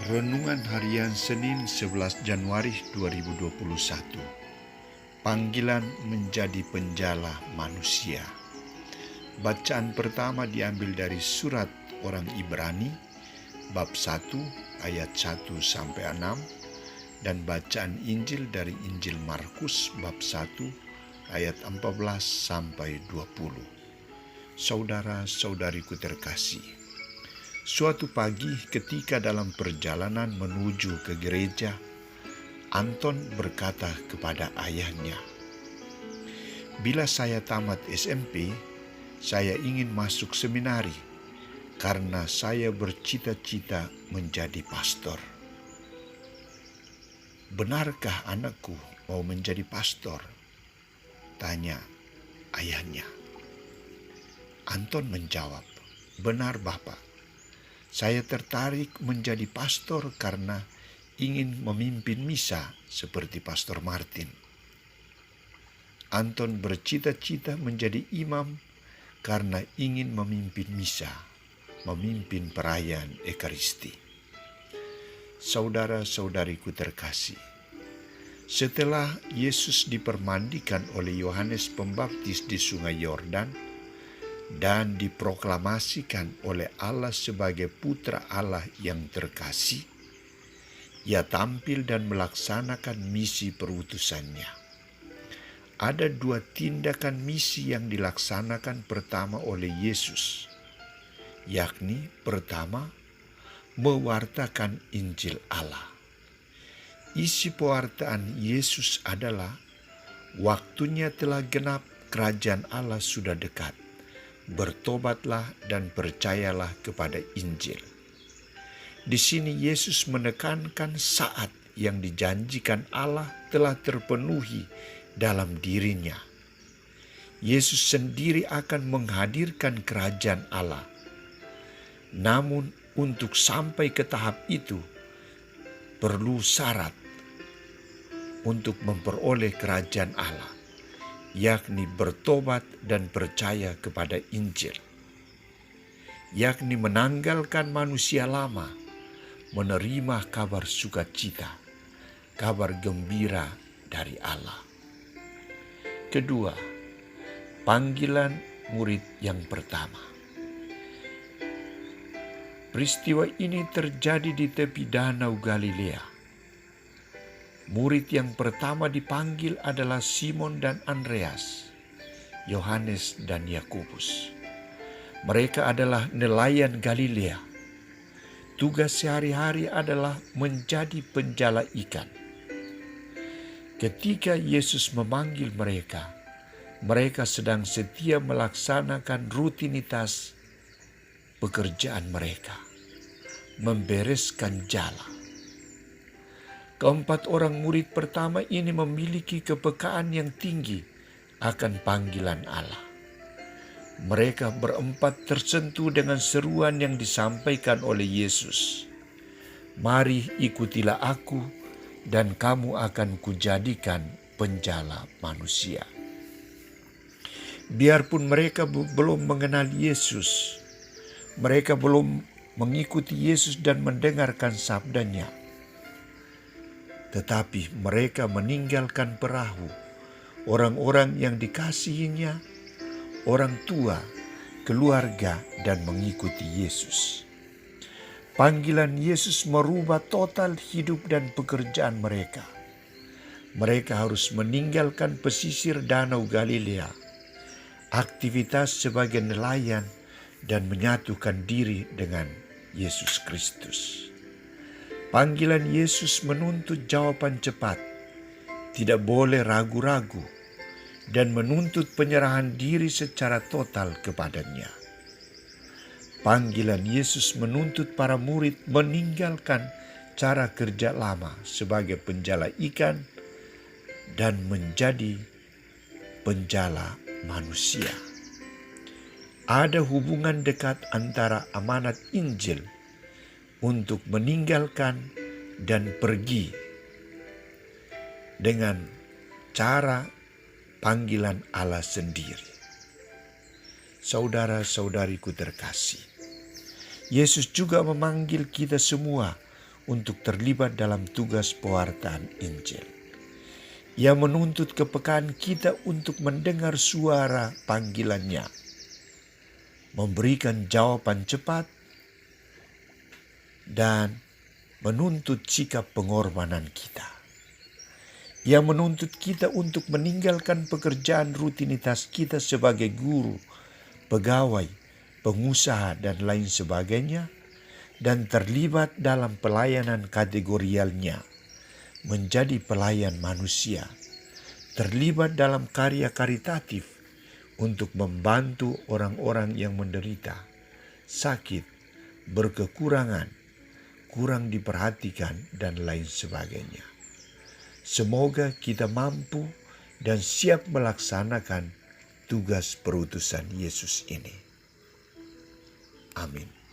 Renungan Harian Senin 11 Januari 2021. Panggilan menjadi penjala manusia. Bacaan pertama diambil dari surat orang Ibrani bab 1 ayat 1 sampai 6 dan bacaan Injil dari Injil Markus bab 1 ayat 14 sampai 20. Saudara-saudariku terkasih, suatu pagi ketika dalam perjalanan menuju ke gereja, Anton berkata kepada ayahnya, "Bila saya tamat SMP, saya ingin masuk seminari karena saya bercita-cita menjadi pastor." "Benarkah anakku mau menjadi pastor?" tanya ayahnya. Anton menjawab, "Benar, Bapak. Saya tertarik menjadi pastor karena ingin memimpin misa seperti Pastor Martin." Anton bercita-cita menjadi imam karena ingin memimpin misa, memimpin perayaan Ekaristi. Saudara-saudariku terkasih, setelah Yesus dipermandikan oleh Yohanes Pembaptis di Sungai Yordan dan diproklamasikan oleh Allah sebagai Putra Allah yang terkasih, Ia tampil dan melaksanakan misi perutusannya. Ada dua tindakan misi yang dilaksanakan pertama oleh Yesus, yakni pertama, mewartakan Injil Allah. Isi pewartaan Yesus adalah, waktunya telah genap, kerajaan Allah sudah dekat. Bertobatlah dan percayalah kepada Injil. Di sini Yesus menekankan saat yang dijanjikan Allah telah terpenuhi dalam dirinya. Yesus sendiri akan menghadirkan kerajaan Allah. Namun untuk sampai ke tahap itu perlu syarat untuk memperoleh kerajaan Allah, yakni bertobat dan percaya kepada Injil, yakni menanggalkan manusia lama, menerima kabar sukacita, kabar gembira dari Allah. Kedua, panggilan murid yang pertama. Peristiwa ini terjadi di tepi Danau Galilea. Murid yang pertama dipanggil adalah Simon dan Andreas, Yohanes dan Yakobus. Mereka adalah nelayan Galilea. Tugas sehari-hari adalah menjadi penjala ikan. Ketika Yesus memanggil mereka, mereka sedang setia melaksanakan rutinitas pekerjaan mereka, membereskan jala. Keempat orang murid pertama ini memiliki kepekaan yang tinggi akan panggilan Allah. Mereka berempat tersentuh dengan seruan yang disampaikan oleh Yesus. "Mari ikutilah aku dan kamu akan kujadikan penjala manusia." Biarpun mereka belum mengenal Yesus, mereka belum mengikuti Yesus dan mendengarkan sabdanya, tetapi mereka meninggalkan perahu, orang-orang yang dikasihinya, orang tua, keluarga, dan mengikuti Yesus. Panggilan Yesus merubah total hidup dan pekerjaan mereka. Mereka harus meninggalkan pesisir Danau Galilea, aktivitas sebagai nelayan, dan menyatukan diri dengan Yesus Kristus. Panggilan Yesus menuntut jawaban cepat, tidak boleh ragu-ragu, dan menuntut penyerahan diri secara total kepadanya. Panggilan Yesus menuntut para murid meninggalkan cara kerja lama sebagai penjala ikan dan menjadi penjala manusia. Ada hubungan dekat antara amanat Injil untuk meninggalkan dan pergi dengan cara panggilan Allah sendiri. Saudara-saudariku terkasih, Yesus juga memanggil kita semua untuk terlibat dalam tugas pewartaan Injil. Ia menuntut kepekaan kita untuk mendengar suara panggilannya, memberikan jawaban cepat, dan menuntut sikap pengorbanan kita. Ia menuntut kita untuk meninggalkan pekerjaan rutinitas kita sebagai guru, pegawai, pengusaha, dan lain sebagainya, dan terlibat dalam pelayanan kategorialnya, menjadi pelayan manusia, terlibat dalam karya karitatif untuk membantu orang-orang yang menderita, sakit, berkekurangan, kurang diperhatikan, dan lain sebagainya. Semoga kita mampu dan siap melaksanakan tugas perutusan Yesus ini. Amin.